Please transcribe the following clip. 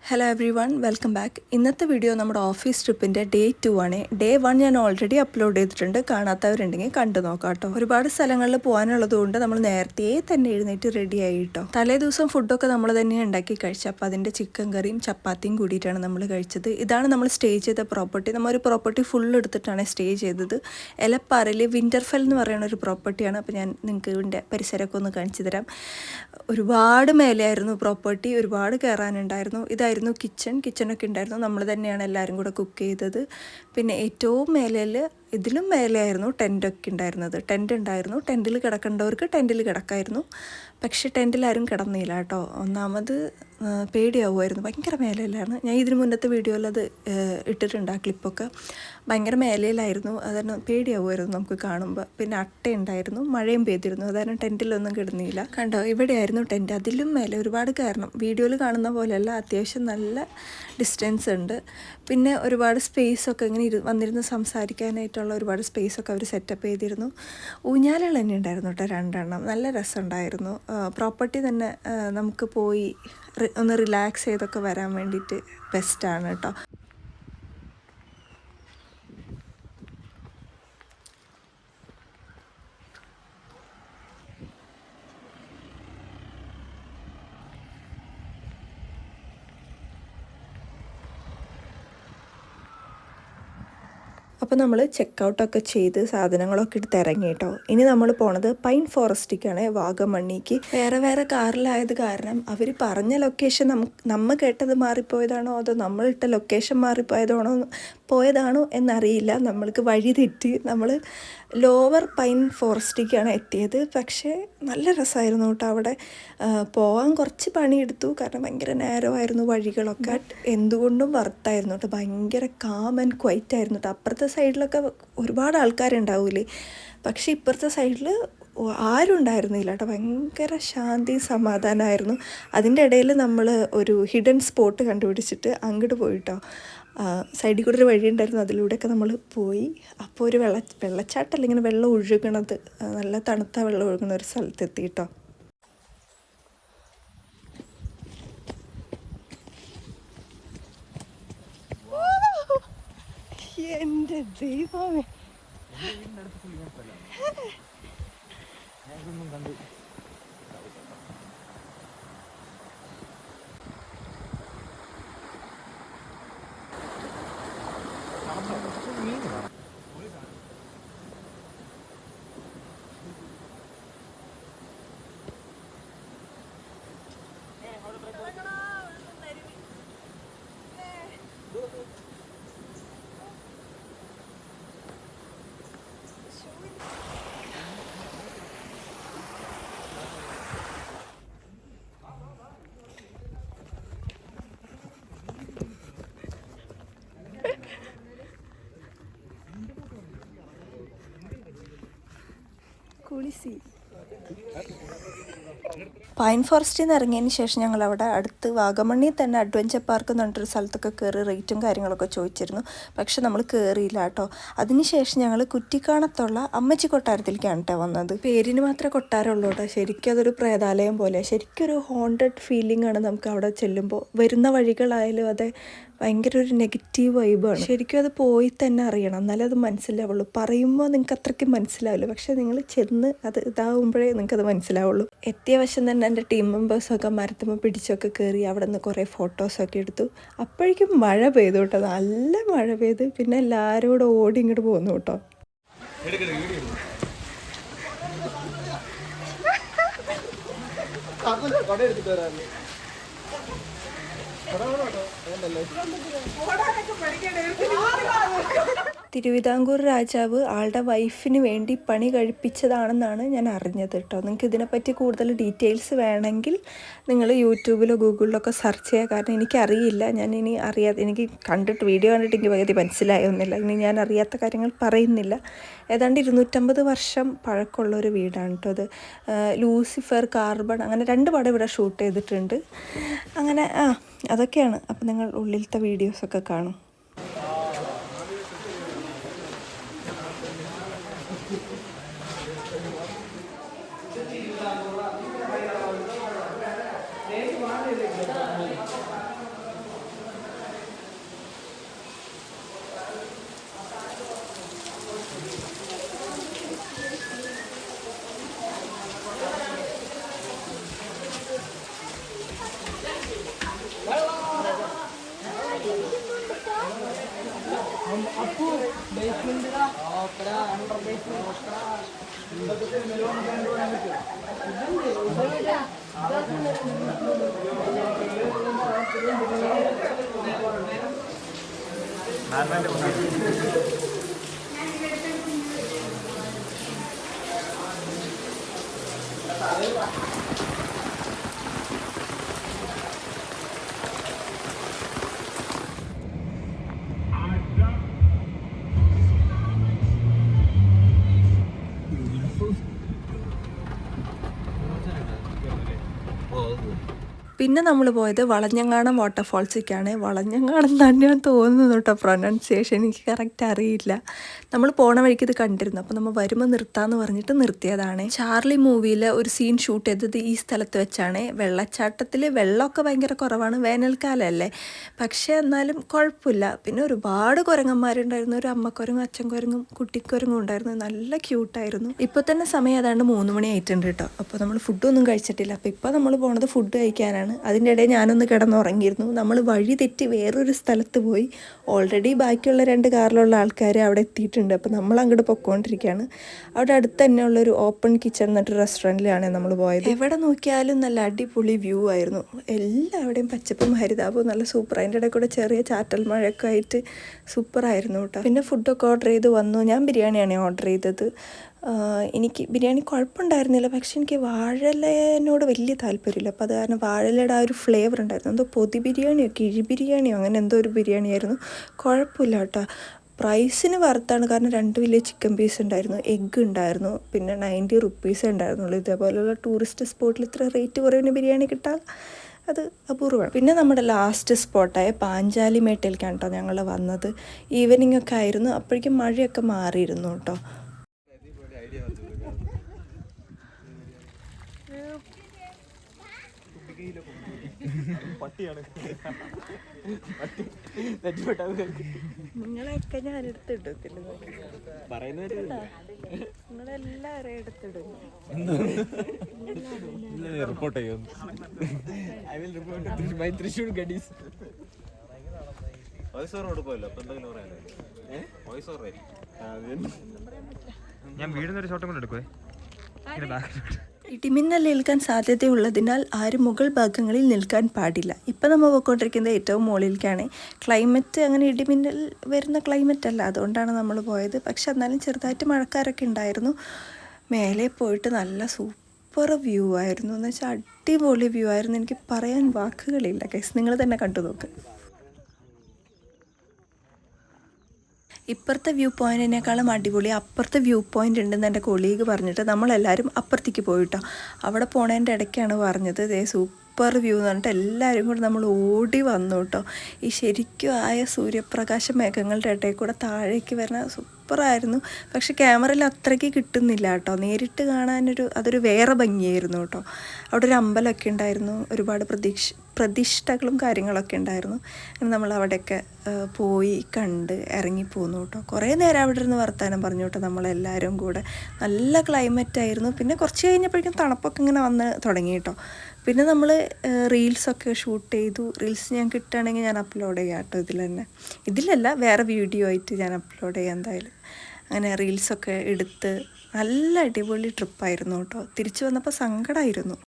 Hello every one welcome back. ഇന്നത്തെ video നമ്മുടെ office ട്രിപ്പിൻ്റെ day 2 ആണ്. ഡേ 1 ഞാൻ ഓൾറെഡി അപ്ലോഡ് ചെയ്തിട്ടുണ്ട്. കാണാത്തവരുണ്ടെങ്കിൽ കണ്ടു നോക്കാം കേട്ടോ. ഒരുപാട് സ്ഥലങ്ങളിൽ പോകാനുള്ളത് കൊണ്ട് നമ്മൾ നേരത്തെ തന്നെ എഴുന്നേറ്റ് റെഡി ആയി കേട്ടോ. തലേ ദിവസം ഫുഡൊക്കെ നമ്മൾ തന്നെ ഉണ്ടാക്കി കഴിച്ചു. അപ്പോൾ അതിൻ്റെ ചിക്കൻ കറിയും ചപ്പാത്തിയും കൂടിയിട്ടാണ് നമ്മൾ കഴിച്ചത്. ഇതാണ് നമ്മൾ സ്റ്റേ ചെയ്ത പ്രോപ്പർട്ടി. നമ്മൾ ഒരു പ്രോപ്പർട്ടി ഫുൾ എടുത്തിട്ടാണ് സ്റ്റേ ചെയ്തത്. എലപ്പാറയിൽ വിൻ്റർഫെൽ എന്ന് പറയുന്ന ഒരു പ്രോപ്പർട്ടിയാണ്. അപ്പോൾ ഞാൻ നിങ്ങൾക്ക് ഇതിൻ്റെ പരിസരമൊക്കെ ഒന്ന് കാണിച്ചു തരാം. ഒരുപാട് മേലെയായിരുന്നു പ്രോപ്പർട്ടി, ഒരുപാട് കയറാനുണ്ടായിരുന്നു. ഇതായിരുന്നു കിച്ചണൊക്കെ ഉണ്ടായിരുന്നു. നമ്മൾ തന്നെയാണ് എല്ലാവരും കൂടെ കുക്ക് ചെയ്തത്. പിന്നെ ഏറ്റവും മേലയിൽ ഇതിലും മേലെയായിരുന്നു ടെൻറ്റൊക്കെ ഉണ്ടായിരുന്നത്. ടെൻറ്റ് ഉണ്ടായിരുന്നു. ടെൻറ്റിൽ കിടക്കേണ്ടവർക്ക് ടെൻറ്റിൽ കിടക്കായിരുന്നു. പക്ഷേ ടെൻറ്റിലാരും കിടന്നില്ല കേട്ടോ. ഒന്നാമത് പേടിയാവുമായിരുന്നു, ഭയങ്കര മേലയിലാണ്. ഞാൻ ഇതിന് മുന്നത്തെ വീഡിയോയിൽ അത് ഇട്ടിട്ടുണ്ട്, ആ ക്ലിപ്പൊക്കെ. ഭയങ്കര മേലയിലായിരുന്നു, അതാണ് പേടിയാവുമായിരുന്നു നമുക്ക് കാണുമ്പോൾ. പിന്നെ അട്ടയുണ്ടായിരുന്നു, മഴയും പെയ്തിരുന്നു, അതായത് ടെൻറ്റിലൊന്നും കിടന്നില്ല. കണ്ടോ, ഇവിടെയായിരുന്നു ടെൻറ്റ്. അതിലും മേലെ ഒരുപാട് കയറണം. വീഡിയോയിൽ കാണുന്ന പോലെയല്ല, അത്യാവശ്യം നല്ല ഡിസ്റ്റൻസ് ഉണ്ട്. പിന്നെ ഒരുപാട് സ്പേസൊക്കെ ഇങ്ങനെ വന്നിരുന്ന് സംസാരിക്കാനായിട്ടുള്ള ഒരുപാട് സ്പേസൊക്കെ അവർ സെറ്റപ്പ് ചെയ്തിരുന്നു. ഊഞ്ഞാലുകൾ തന്നെ ഉണ്ടായിരുന്നു കേട്ടോ, 2 എണ്ണം. നല്ല രസമുണ്ടായിരുന്നു. പ്രോപ്പർട്ടി തന്നെ നമുക്ക് പോയി ഒന്ന് റിലാക്സ് ചെയ്തൊക്കെ വരാൻ വേണ്ടിയിട്ട് ബെസ്റ്റാണ് കേട്ടോ. അപ്പോൾ നമ്മൾ ചെക്കൗട്ടൊക്കെ ചെയ്ത് സാധനങ്ങളൊക്കെ എടുത്ത് ഇറങ്ങി കേട്ടോ. ഇനി നമ്മൾ പോണത് പൈൻ ഫോറസ്റ്റിക്കാണ്, വാഗമണ്ണിക്ക്. വേറെ കാറിലായത് കാരണം അവർ പറഞ്ഞ ലൊക്കേഷൻ നമ്മൾ കേട്ടത് മാറിപ്പോയതാണോ അതോ നമ്മളിട്ട ലൊക്കേഷൻ പോയതാണോ എന്നറിയില്ല. നമ്മൾക്ക് വഴി തെറ്റി. നമ്മൾ ലോവർ പൈൻ ഫോറസ്റ്റിക്കാണ് എത്തിയത്. പക്ഷേ നല്ല രസമായിരുന്നു കേട്ടോ. അവിടെ പോകാൻ കുറച്ച് പണിയെടുത്തു, കാരണം ഭയങ്കര നേരമായിരുന്നു വഴികളൊക്കെ. എന്തുകൊണ്ടും വർത്തായിരുന്നു കേട്ടോ. ഭയങ്കര കാം ആൻഡ് ക്വൈറ്റ് ആയിരുന്നു കേട്ടോ. അപ്പുറത്തെ സൈഡിലൊക്കെ ഒരുപാട് ആൾക്കാരുണ്ടാവൂലേ, പക്ഷേ ഇപ്പുറത്തെ സൈഡിൽ ആരും ഉണ്ടായിരുന്നില്ല കേട്ടോ. ഭയങ്കര ശാന്തി സമാധാനമായിരുന്നു. അതിൻ്റെ ഇടയിൽ നമ്മൾ ഒരു ഹിഡൻ സ്പോട്ട് കണ്ടുപിടിച്ചിട്ട് അങ്ങോട്ട് പോയിട്ടോ. സൈഡിൽ കൂടെ ഒരു വഴി ഉണ്ടായിരുന്നു, അതിലൂടെയൊക്കെ നമ്മൾ പോയി. അപ്പോൾ ഒരു വെള്ളച്ചാട്ടമല്ല, ഇങ്ങനെ വെള്ളം ഒഴുകണത്, നല്ല തണുത്ത വെള്ളം ഒഴുകുന്ന ഒരു സ്ഥലത്തെത്തി കേട്ടോ. എൻ്റെ ദൈവമേ, കുളിസി. പൈൻ ഫോറസ്റ്റിൽ നിന്ന് ഇറങ്ങിയതിന് ശേഷം ഞങ്ങൾ അവിടെ അടുത്ത് വാഗമണ്ണിൽ തന്നെ അഡ്വഞ്ചർ പാർക്ക് എന്ന് പറഞ്ഞിട്ടൊരു സ്ഥലത്തൊക്കെ കയറി റേറ്റും കാര്യങ്ങളൊക്കെ ചോദിച്ചിരുന്നു. പക്ഷെ നമ്മൾ കയറിയില്ല കേട്ടോ. അതിനുശേഷം ഞങ്ങൾ കുറ്റിക്കാണത്തുള്ള അമ്മച്ചി കൊട്ടാരത്തിലേക്കാണ് കേട്ടോ വന്നത്. പേരിന് മാത്രമേ കൊട്ടാരമുള്ളൂ കേട്ടോ. ശരിക്കും അതൊരു പ്രേതാലയം പോലെ, ശരിക്കും ഒരു ഹോണ്ടഡ് ഫീലിംഗ് ആണ് നമുക്ക് അവിടെ ചെല്ലുമ്പോൾ. വരുന്ന വഴികളായാലും അതെ, ഭയങ്കര ഒരു നെഗറ്റീവ് വൈബാണ്. ശരിക്കും അത് പോയി തന്നെ അറിയണം, എന്നാലേ അത് മനസ്സിലാവുള്ളൂ. പറയുമ്പോൾ നിങ്ങൾക്ക് അത്രയ്ക്ക് മനസ്സിലാവില്ല, പക്ഷെ നിങ്ങൾ ചെന്ന് അത് ഇതാവുമ്പോഴേ നിങ്ങൾക്കത് മനസ്സിലാവുള്ളൂ. എത്തിയ വശം തന്നെ എൻ്റെ ടീം മെമ്പേഴ്സൊക്കെ മരത്തുമ്പോൾ പിടിച്ചൊക്കെ കയറി അവിടെ നിന്ന് കുറേ ഫോട്ടോസൊക്കെ എടുത്തു. അപ്പോഴേക്കും മഴ പെയ്തു കേട്ടോ, നല്ല മഴ പെയ്ത്. പിന്നെ എല്ലാവരും കൂടെ ഓടി ഇങ്ങോട്ട് പോന്നു കേട്ടോ. തിരുവിതാംകൂർ രാജാവ് ആളുടെ വൈഫിന് വേണ്ടി പണി കഴിപ്പിച്ചതാണെന്നാണ് ഞാൻ അറിഞ്ഞത് കേട്ടോ. നിങ്ങൾക്ക് ഇതിനെപ്പറ്റി കൂടുതൽ ഡീറ്റെയിൽസ് വേണമെങ്കിൽ നിങ്ങൾ യൂട്യൂബിലോ ഗൂഗിളിലൊക്കെ സെർച്ച് ചെയ്യുക. കാരണം എനിക്കറിയില്ല, എനിക്ക് വീഡിയോ കണ്ടിട്ട് എനിക്ക് പകുതി മനസ്സിലായൊന്നുമില്ല. ഇനി ഞാൻ അറിയാത്ത കാര്യങ്ങൾ പറയുന്നില്ല. ഏതാണ്ട് 250 വർഷം പഴക്കമുള്ളൊരു വീടാണ് കേട്ടോ അത്. ലൂസിഫർ, കാർബൺ, അങ്ങനെ 2 പടം ഇവിടെ ഷൂട്ട് ചെയ്തിട്ടുണ്ട്. അങ്ങനെ അതൊക്കെയാണ്. അപ്പോൾ നിങ്ങൾ ഉള്ളിലത്തെ വീഡിയോസൊക്കെ കാണും. പിന്നെ നമ്മൾ പോയത് വളഞ്ഞങ്ങാണം വാട്ടർഫാൾസിലേക്കാണ്. വളഞ്ഞങ്ങാണം തന്നെയാണ് തോന്നുന്നു കേട്ടോ, പ്രൊനൗൺസിയേഷൻ എനിക്ക് കറക്റ്റ് അറിയില്ല. നമ്മൾ പോണ വഴിക്ക് ഇത് കണ്ടിരുന്നു, അപ്പോൾ നമ്മൾ വരുമ്പോൾ നിർത്താമെന്ന് പറഞ്ഞിട്ട് നിർത്തിയതാണ്. ചാർലി മൂവിയിൽ ഒരു സീൻ ഷൂട്ട് ചെയ്തത് ഈ സ്ഥലത്ത് വെച്ചാണ്. വെള്ളച്ചാട്ടത്തിൽ വെള്ളമൊക്കെ ഭയങ്കര കുറവാണ്, വേനൽക്കാലമല്ലേ, പക്ഷേ എന്നാലും കുഴപ്പമില്ല. പിന്നെ ഒരുപാട് കുരങ്ങന്മാരുണ്ടായിരുന്നു, ഒരു അമ്മക്കുരങ്ങും അച്ഛൻ കുരങ്ങും കുട്ടിക്കുരങ്ങും ഉണ്ടായിരുന്നു, നല്ല ക്യൂട്ടായിരുന്നു. ഇപ്പോൾ തന്നെ സമയം ഏതാണ്ട് 3 മണി ആയിട്ടുണ്ട് കേട്ടോ. അപ്പോൾ നമ്മൾ ഫുഡൊന്നും കഴിച്ചിട്ടില്ല. അപ്പോൾ ഇപ്പോൾ നമ്മൾ പോണത് ഫുഡ് കഴിക്കാനാണ്. അതിൻ്റെ ഇടയിൽ ഞാനൊന്ന് കിടന്നുറങ്ങിയിരുന്നു. നമ്മൾ വഴി തെറ്റി വേറൊരു സ്ഥലത്ത് പോയി. ഓൾറെഡി ബാക്കിയുള്ള 2 കാറിലുള്ള ആൾക്കാർ അവിടെ എത്തിയിട്ടുണ്ട്. അപ്പോൾ നമ്മൾ അങ്ങോട്ട് പൊയ്ക്കൊണ്ടിരിക്കുകയാണ്. അവിടെ അടുത്ത് തന്നെയുള്ളൊരു ഓപ്പൺ കിച്ചൺ എന്നിട്ട് റെസ്റ്റോറൻറ്റിലാണ് നമ്മൾ പോയത്. എവിടെ നോക്കിയാലും നല്ല അടിപൊളി വ്യൂ ആയിരുന്നു. എല്ലാവിടെയും പച്ചപ്പും ഹരിതാപവും നല്ല സൂപ്പർ. അതിൻ്റെ ഇടയിൽ കൂടെ ചെറിയ ചാറ്റൽ മഴയൊക്കെ ആയിട്ട് സൂപ്പറായിരുന്നു കേട്ടോ. പിന്നെ ഫുഡൊക്കെ ഓർഡർ ചെയ്ത് വന്നു. ഞാൻ ബിരിയാണിയാണ് ഓർഡർ ചെയ്തത്. എനിക്ക് ബിരിയാണി കുഴപ്പമുണ്ടായിരുന്നില്ല, പക്ഷെ എനിക്ക് വാഴയിലയോട് വലിയ താല്പര്യമില്ല. അപ്പോൾ അത് കാരണം വാഴയിലയുടെ ആ ഒരു ഫ്ലേവർ ഉണ്ടായിരുന്നു. എന്തോ പൊതി ബിരിയാണിയോ കിഴി ബിരിയാണിയോ അങ്ങനെ എന്തോ ഒരു ബിരിയാണിയായിരുന്നു. കുഴപ്പമില്ല കേട്ടോ. പ്രൈസിന് വർത്താണ്, കാരണം 2 വലിയ ചിക്കൻ പീസ് ഉണ്ടായിരുന്നു, എഗ്ഗ് ഉണ്ടായിരുന്നു, പിന്നെ 90 റുപ്പീസ് ഉണ്ടായിരുന്നുള്ളൂ. ഇതേപോലെയുള്ള ടൂറിസ്റ്റ് സ്പോട്ടിൽ ഇത്ര റേറ്റ് കുറവിന് ബിരിയാണി കിട്ടാൻ അത് അപൂർവമാണ്. പിന്നെ നമ്മുടെ ലാസ്റ്റ് സ്പോട്ടായ പാഞ്ചാലി മേട്ടിലേക്കാണ് കേട്ടോ ഞങ്ങൾ വന്നത്. ഈവനിങ് ഒക്കെ ആയിരുന്നു, അപ്പോഴേക്കും മഴയൊക്കെ മാറിയിരുന്നു കേട്ടോ. നിങ്ങളെയൊക്കെ ഞാൻ എടുത്തിടത്തില്ല, നിങ്ങളെല്ലാവരും എടുത്തിടും. റിപ്പോർട്ട് ചെയ്യും. തൃശ്ശൂർ ഗഡീസ് ഞാൻ വീടിനൊരു ഷോട്ടും കൊണ്ട് എടുക്കുവേ. ഇടിമിന്നലേൽക്കാൻ സാധ്യതയുള്ളതിനാൽ ആരും മുകൾ ഭാഗങ്ങളിൽ നിൽക്കാൻ പാടില്ല. ഇപ്പം നമ്മൾ പോയിക്കൊണ്ടിരിക്കുന്നത് ഏറ്റവും മുകളിലേക്കാണ്. ക്ലൈമറ്റ് അങ്ങനെ ഇടിമിന്നൽ വരുന്ന ക്ലൈമറ്റ് അല്ല, അതുകൊണ്ടാണ് നമ്മൾ പോയത്. പക്ഷെ എന്നാലും ചെറുതായിട്ട് മഴക്കാരൊക്കെ ഉണ്ടായിരുന്നു. മേലെ പോയിട്ട് നല്ല സൂപ്പർ വ്യൂ ആയിരുന്നു, എന്ന് വെച്ചാൽ അടിപൊളി വ്യൂ ആയിരുന്നു. എനിക്ക് പറയാൻ വാക്കുകളില്ല ഗൈസ്, നിങ്ങൾ തന്നെ കണ്ടു നോക്ക്. ഇപ്പുറത്തെ വ്യൂ പോയിൻറ്റിനേക്കാളും അടിപൊളി അപ്പുറത്തെ വ്യൂ പോയിൻ്റ് ഉണ്ടെന്ന് എൻ്റെ കൊളീഗ് പറഞ്ഞിട്ട് നമ്മളെല്ലാവരും അപ്പുറത്തേക്ക് പോയിട്ടോ. അവിടെ പോണതിൻ്റെ ഇടയ്ക്കാണ് പറഞ്ഞത് ദേ സൂപ്പർ വ്യൂ എന്ന് പറഞ്ഞിട്ട് എല്ലാവരും കൂടെ നമ്മൾ ഓടി വന്നു കേട്ടോ. ഈ ശരിക്കും ആയ സൂര്യപ്രകാശ മേഘങ്ങളുടെ ഇടയിൽ കൂടെ താഴേക്ക് വരുന്ന സൂപ്പറായിരുന്നു. പക്ഷെ ക്യാമറയിൽ അത്രയ്ക്ക് കിട്ടുന്നില്ല കേട്ടോ, നേരിട്ട് കാണാനൊരു അതൊരു വേറെ ഭംഗിയായിരുന്നു കേട്ടോ. അവിടെ ഒരു അമ്പലമൊക്കെ ഉണ്ടായിരുന്നു, ഒരുപാട് പ്രതിഷ്ഠകളും കാര്യങ്ങളൊക്കെ ഉണ്ടായിരുന്നു. അങ്ങനെ നമ്മൾ അവിടെയൊക്കെ പോയി കണ്ട് ഇറങ്ങിപ്പോന്നു കേട്ടോ. കുറേ നേരം അവിടെ ഇരുന്ന് വർത്താനം പറഞ്ഞു കേട്ടോ നമ്മളെല്ലാവരും കൂടെ. നല്ല ക്ലൈമറ്റായിരുന്നു. പിന്നെ കുറച്ച് കഴിഞ്ഞപ്പോഴേക്കും തണുപ്പൊക്കെ ഇങ്ങനെ വന്ന് തുടങ്ങി കേട്ടോ. പിന്നെ നമ്മൾ റീൽസൊക്കെ ഷൂട്ട് ചെയ്തു. റീൽസ് ഞാൻ കിട്ടുകയാണെങ്കിൽ ഞാൻ അപ്ലോഡ് ചെയ്യാം കേട്ടോ, ഇതിലല്ല വേറെ വീഡിയോ ആയിട്ട് ഞാൻ അപ്ലോഡ് ചെയ്യാം എന്തായാലും. അങ്ങനെ റീൽസൊക്കെ എടുത്ത് നല്ല അടിപൊളി ട്രിപ്പായിരുന്നു കേട്ടോ. തിരിച്ചു വന്നപ്പോൾ സങ്കടമായിരുന്നു.